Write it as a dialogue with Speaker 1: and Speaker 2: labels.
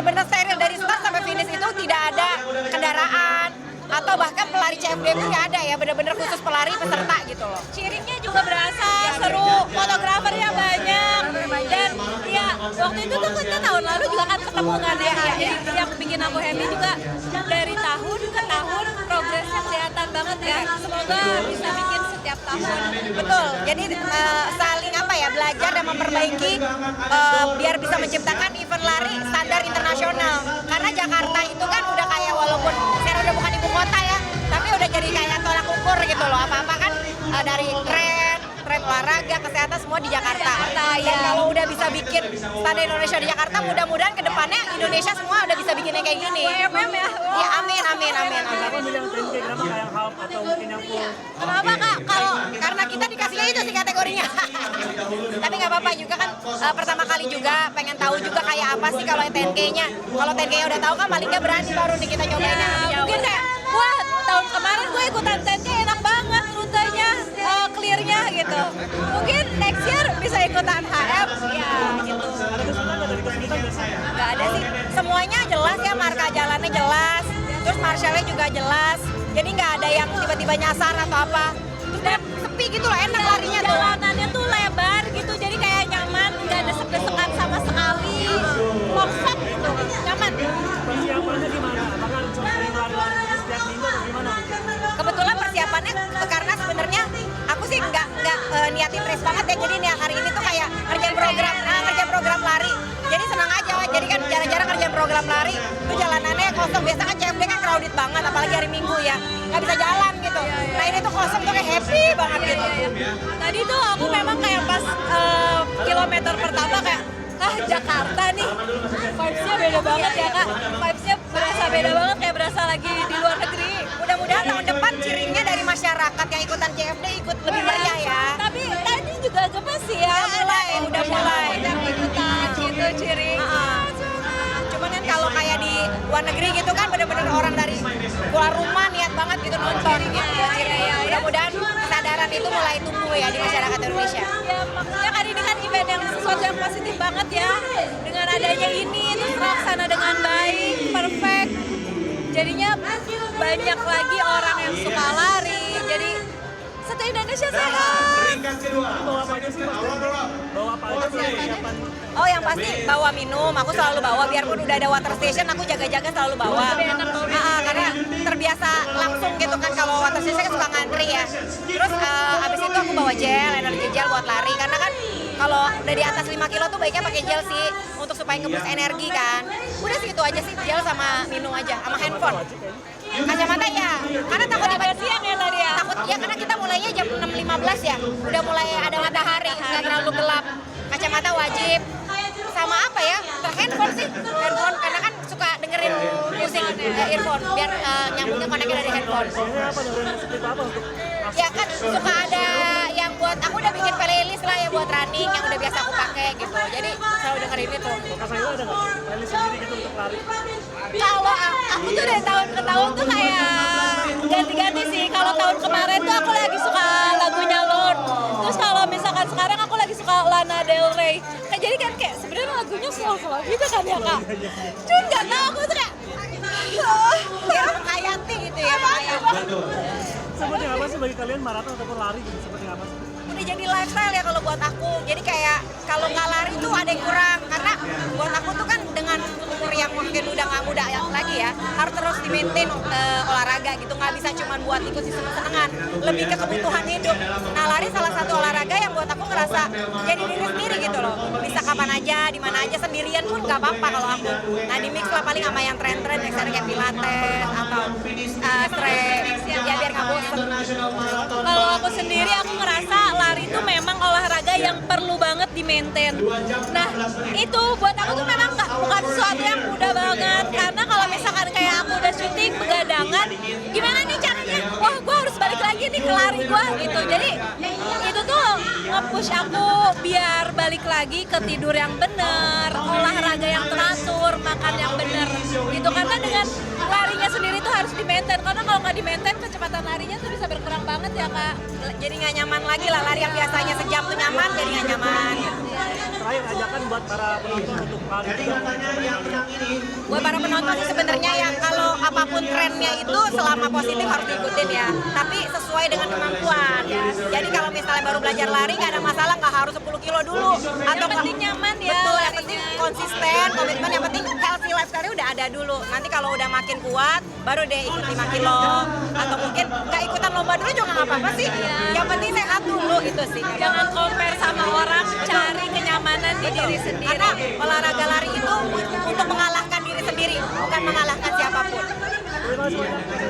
Speaker 1: benar-benar steril dari start sampai finish itu tidak ada kendaraan atau bahkan pelari CFD pun nggak ada ya, benar-benar khusus pelari peserta gitu loh.
Speaker 2: Cheeringnya juga berasa seru, fotografernya banyak, dan ya waktu itu tuh kita tahun lalu juga kan ketemu kan ya, jadi yang bikin aku happy juga dari tahun ke tahun progresnya kelihatan banget ya, semoga bisa bikin setiap tahun.
Speaker 1: Betul, jadi saling apa ya, belajar dan memperbaiki biar bisa menciptakan event lari standar internasional, karena Jakarta itu kan udah kayak, walaupun sekarang udah bukan ibu kota ya, tapi udah jadi kayak tolak ukur gitu loh, apa-apa kan dari tren olahraga, kesehatan semua di Jakarta. Dan kalau udah bisa bikin standar Indonesia di Jakarta, mudah-mudahan ke depannya Indonesia semua udah bisa bikin yang kayak gini.
Speaker 2: WMM ya.
Speaker 1: Ya amin.
Speaker 3: Kenapa milih yang 10K, kenapa kayak yang half atau mungkin yang full?
Speaker 1: Kenapa Kak? Karena kita dikasihnya itu sih kategorinya. Tapi nggak apa-apa juga kan, pertama kali juga pengen tahu juga kayak apa sih kalau 10K-nya. Kalau 10K-nya udah tahu kan paling nggak berani baru nih kita cobain yang lebih jauh.
Speaker 2: Mungkin kayak, wah tahun kemarin gue ikutan 10K enak banget rutenya, clear-nya gitu. Mungkin next year bisa ikutan HM, ya gitu.
Speaker 3: Ada kesulitan nggak dari kesulitan nggak sih?
Speaker 1: Nggak ada sih, semuanya jelas ya, marka jalannya jelas, terus marshallnya juga jelas. Jadi nggak ada yang tiba-tiba nyasar atau apa. Terus dan sepi gitu loh, enak larinya tuh.
Speaker 2: Jalanannya tuh lebar gitu, jadi kayak nyaman, nggak ada desek-desekan sama sekali. Longshot gitu, nyaman.
Speaker 3: Persiapannya gimana? Apakah harus sering lari-lari terus setiap minggu atau gimana?
Speaker 1: Kebetulan persiapannya karena sebenarnya aku sih nggak niatin race banget ya, jadi nih hari ini tuh kayak kerjaan program lari. Jadi senang aja, jadi kan jarang-jarang kerjaan program lari itu jalanannya kosong. Biasa kan CFD kan crowded banget, apalagi hari Minggu ya, nggak bisa jalan gitu. Nah ini tuh kosong tuh kayak happy banget gitu.
Speaker 2: Tadi tuh aku memang kayak pas kilometer pertama kayak, Jakarta nih, vibes-nya beda banget ya Kak. Vibes-nya berasa beda banget, kayak berasa lagi di luar negeri.
Speaker 1: Mudah-mudahan tahun depan ciringnya dari masyarakat yang ikutan CFD ikut lebih meriah ya.
Speaker 2: Tapi tadi juga gemes sih ya,
Speaker 1: Udah mulai.
Speaker 2: ikutan gitu cheering.
Speaker 1: Cuman kan kalau kayak di luar negeri gitu kan bener-bener orang dari keluar rumah niat banget gitu nonton gitu buat cheering. Mudah-mudahan kesadaran itu mulai tumbuh ya di masyarakat Indonesia.
Speaker 2: Ya maksudnya kan ini kan event yang sesuatu yang positif banget ya. Dengan adanya ini terus terlaksana dengan baik, perfect. Jadinya banyak lagi orang yang suka lari. Jadi satu Indonesia sehat.
Speaker 3: Bawa apa aja sih Mas? Bawa apa aja sih persiapan?
Speaker 1: Oh yang pasti bawa minum, aku selalu bawa, biarpun udah ada water station aku jaga-jaga selalu bawa. Karena terbiasa langsung gitu kan, kalau water station kan suka ngantri ya. Terus abis itu aku bawa gel, energy gel buat lari, karena kan kalau udah di atas 5 kilo tuh baiknya pakai gel sih untuk supaya ngeboost energi kan. Udah sih itu aja sih, gel sama minum aja, sama handphone. Kacamata ya, karena takut
Speaker 2: Agak siang ya tadi ya.
Speaker 1: takut ya, karena kita mulainya jam 6.15 ya, udah mulai ada matahari, nggak terlalu gelap. Kacamata wajib, sama apa ya, handphone sih, handphone, karena kan suka dengerin musik earphone, biar nyambungnya koneknya dari handphone.
Speaker 3: Biasanya apa dengerin seperti apa untuk
Speaker 1: Ya kan suka ada yang buat, aku udah bikin playlist lah ya buat running yang udah biasa aku pakai gitu, jadi selalu dengerin itu.
Speaker 3: Kak Sayla ada nggak playlist sendiri gitu untuk lari?
Speaker 2: Kalau aku tuh dari tahun ke tahun tuh kayak ganti-ganti sih. Kalau tahun kemarin tuh aku lagi suka lagunya Lord. Terus kalau misalkan sekarang aku lagi suka Lana Del Rey. Nah, jadi kan kayak sebenarnya lagunya slow-slow gitu kan ya Kak. Cuman nggak tahu aku tuh kayak
Speaker 1: Biar menghayati gitu ya, menghayati.
Speaker 3: Seperti apa sih bagi kalian maraton ataupun lari gitu? Seperti apa sih?
Speaker 1: Udah jadi lifestyle ya kalau buat aku. Jadi kayak kalau nggak lari tuh ada yang kurang, karena buat aku tuh kan dengan umur yang mungkin udah nggak muda lagi ya, harus terus di-maintain olahraga gitu, nggak bisa cuma buat ikut seneng-senengan, lebih ke kebutuhan hidup. Nah lari salah satu olahraga yang buat aku ngerasa jadi diri sendiri gitu loh, bisa kapan aja, di mana aja, sendirian pun nggak apa-apa kalau aku. Nah di mix lah paling sama yang tren-tren misalnya kayak pilates atau stretch ya biar nggak bosen.
Speaker 2: kalau aku sendiri aku ngerasa lari itu memang olahraga yang perlu banget di-maintain. Nah, itu buat aku tuh memang bukan sesuatu yang mudah banget, karena kalau misalkan kayak aku udah syuting begadangan, gimana nih caranya? Wah, gue harus balik lagi nih ke lari gue gitu. Jadi itu tuh nge-push aku biar balik lagi ke tidur yang bener, olahraga yang teratur, makan yang bener gitu. Karena dengan larinya sendiri tuh harus di maintain, karena kalau nggak di maintain kecepatan larinya tuh bisa berkurang banget ya Kak.
Speaker 1: Jadi nggak nyaman lagi lah, lari yang biasanya sejam tuh nyaman jadi nggak nyaman.
Speaker 3: Terakhir ajakan buat para penonton untuk lari juga.
Speaker 1: Buat para penonton sih sebenarnya ya, kalau apapun trennya itu selama positif harus diikutin ya, tapi sesuai dengan kemampuan. Jadi kalau misalnya baru belajar lari nggak ada masalah, nggak harus 10 kilo dulu.
Speaker 2: Yang penting nyaman ya.
Speaker 1: Betul, yang
Speaker 2: larinya.
Speaker 1: penting konsisten, komitmen, yang penting healthy lifestyle udah ada dulu. Nanti kalau udah makin kuat, baru deh ikut 5 kilo. Atau mungkin nggak ikutan lomba dulu juga nggak apa-apa sih. Yang penting sehat dulu, itu sih.
Speaker 2: Jangan compare sama orang, cari kenyamanan di diri sendiri.
Speaker 1: Karena olahraga lari itu untuk mengalahkan diri sendiri, bukan mengalahkan siapapun.
Speaker 3: Terima kasih banyak.